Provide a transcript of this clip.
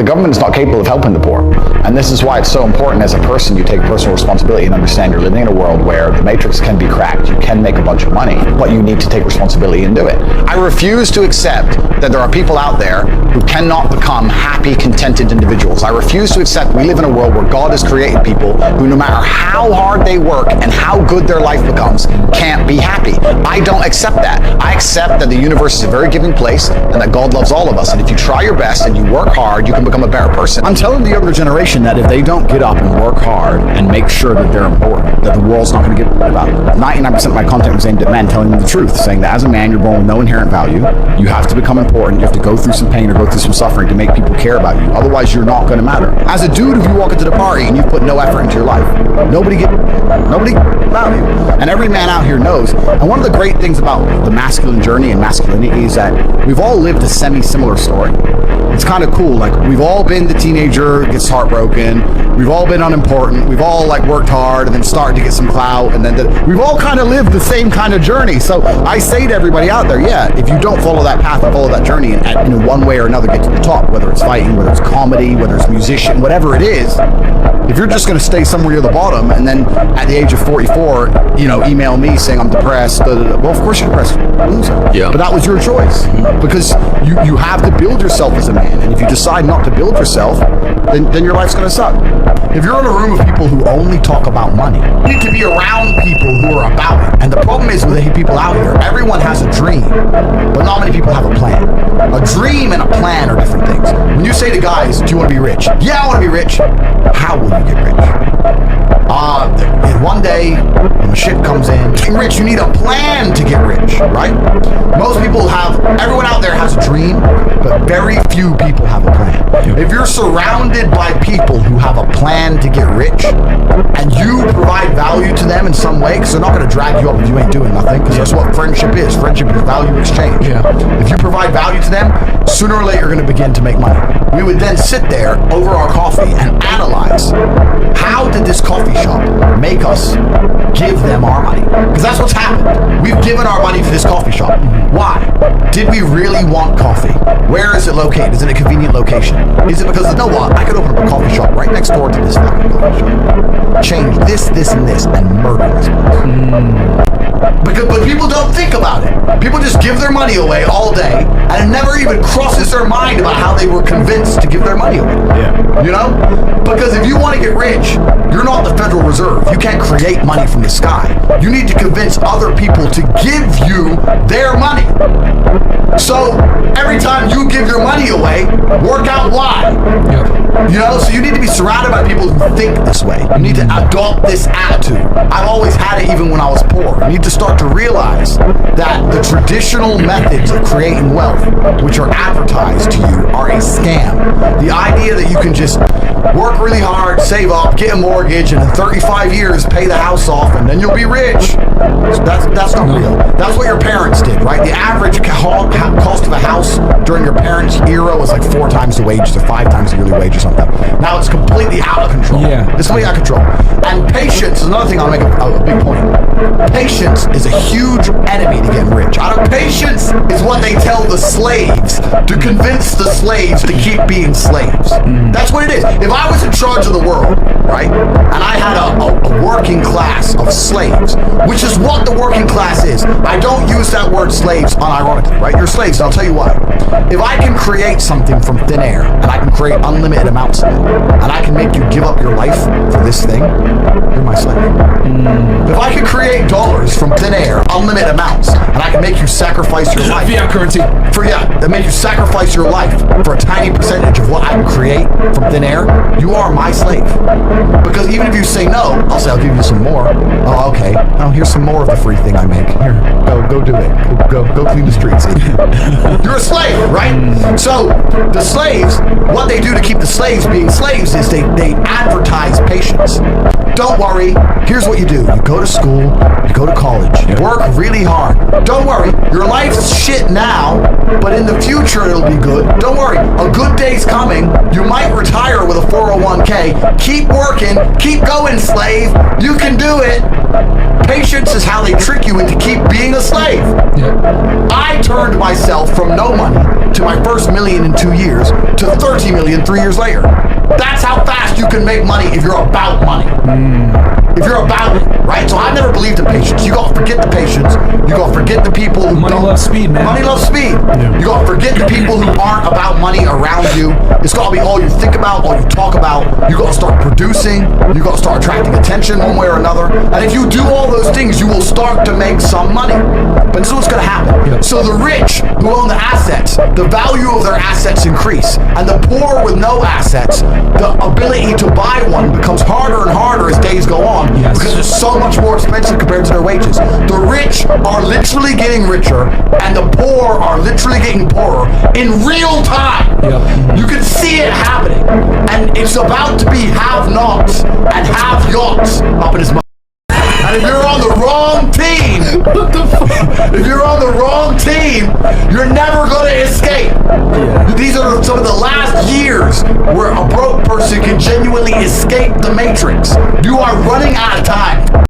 The government is not capable of helping the poor. And this is why it's so important as a person you take personal responsibility and understand you're living in a world where the matrix can be cracked. You can make a bunch of money, but you need to take responsibility and do it. I refuse to accept that there are people out there who cannot become happy, contented individuals. I refuse to accept we live in a world where God has created people who, no matter how hard they work and how good their life becomes, can't be happy. I don't accept that. I accept that the universe is a very giving place and that God loves all of us. And if you try your best and you work hard, you can become a better person. I'm telling the younger generation that if they don't get up and work hard and make sure that they're important, that the world's not going to get about it. 99% of my content was aimed at men telling them the truth, saying that as a man, you're born with no inherent value. You have to become important. You have to go through some pain or go through some suffering to make people care about you. Otherwise, you're not going to matter. As a dude, if you walk into the party and you put no effort into your life, nobody value. And every man out here knows. And one of the great things about the masculine journey and masculinity is that we've all lived a semi-similar story. It's kind of cool. Like, we've all been the teenager who gets heartbroken. We've all been unimportant. We've all worked hard and then started to get some clout, and then we've all kind of lived the same kind of journey. So I say to everybody out there, yeah, if you don't follow that path and follow that journey and in one way or another get to the top, whether it's fighting, whether it's comedy, whether it's musician, whatever it is, if you're just going to stay somewhere near the bottom and then at the age of 44, email me saying I'm depressed, well, of course you're depressed, loser. Yeah. But that was your choice, because you have to build yourself as a man, and if you decide not to build yourself, then your life's going to suck. If you're in a room of people who only talk about money, you need to be around people who are about it. And the problem is with the people out here, everyone has a dream, but not many people have a plan. A dream and a plan are different things. When you say to guys, do you want to be rich? Yeah, I want to be rich. How will you get rich? One day, when the shit comes in, getting rich, you need a plan to get rich, right? Everyone out there has a dream, but very few people have a plan. If you're surrounded by people who have a plan to get rich, and you provide value to them in some way, because they're not going to drag you up if you ain't doing nothing, because that's what friendship is. Friendship is value exchange. Yeah. If you provide value to them, sooner or later you're going to begin to make money. We would then sit there over our coffee and analyze, how did this coffee shop make us give them our money? Because that's what's happened. We've given our money to this coffee shop. Why? Did we really want coffee? Where is it located? Is it a convenient location? Is it because, you know what, I could open up a coffee shop right next door to this fucking coffee shop. Change this, and this, and murder this place. But people don't think about it. People just give their money away all day, and it never even crosses their mind about how they were convinced to give their money away. Yeah. Because if you want to get rich, you're not the Federal Reserve. You can't create money from the sky. You need to convince other people to give you their money. So every time you give your money away, work out why. Yep. So you need to be surrounded by people who think this way. You need to adopt this attitude. I've always had it even when I was poor. You need to start to realize that the traditional methods of creating wealth, which are advertised to you, are a scam. The idea that you can just work really hard, save up, get a mortgage, and in 35 years pay the house off, and then you'll be rich. That's not real. That's what your parents did, right? The average cost of a house during your parents' era was like 4 times the wages or 5 times the yearly wage or something. Now it's completely out of control. Yeah. It's completely out of control. And patience is another thing I'll make a big point. Patience is a huge enemy to getting rich. Patience is what they tell the slaves to convince the slaves to keep being slaves. That's what it is. If I was in charge of the world, right, and I had a working class of slaves, which is what the working class is. I don't use that word slaves unironically, right? You're slaves, and I'll tell you why. If I can create something from thin air, and I can create unlimited amounts of it, and I can make you give up your life for this thing, you're my slave. If I can create dollars from thin air, unlimited amounts, and I can make you sacrifice your life. Fiat currency. That make you sacrifice your life for a tiny percentage of what I can create from thin air, you are my slave. Because even if you say no, I'll say I'll give you some more. Oh, okay. Oh, here's some more of the free thing I make. Here, go do it. Go clean the streets. You're a slave, right? So the slaves, what they do to keep the slaves being slaves is they advertise patience. Don't worry. Here's what you do. You go to school, you go to college, you work really hard. Don't worry. Your life's shit now, but in the future it'll be good. Don't worry. A good day's coming. You might retire with a 401k. Keep working. Keep going, slave. You can do it. Patience is how they trick you into keep being a slave. Yeah. I turned myself from no money to my first million in 2 years to 30 million 3 years later. That's how fast you can make money if you're about money. If you're about it, right? So I never believed in patience. You gotta forget the patience. You gotta forget the people who Money don't. loves speed, man. Money loves speed. Yeah. You gotta forget the people who aren't about money around you. It's gotta be all you think about, all you talk about. You gotta start producing. You gotta start attracting attention one way or another. And if you do all those things, you will start to make some money. But this is what's gonna happen. Yeah. So the rich who own the assets, the value of their assets increase. And the poor with no assets, the ability to buy one becomes harder and harder as days go on. Yes. Because it's so much more expensive compared to their wages. The rich are literally getting richer, and the poor are literally getting poorer in real time. Yeah. You can see it happening. And it's about to be have-nots and have-yachts up in his mouth. And if you're on the wrong team, if you're on the wrong team, you're never going to escape. Yeah. These are some of the last years where a broke person can genuinely escape the matrix. You are running out of time.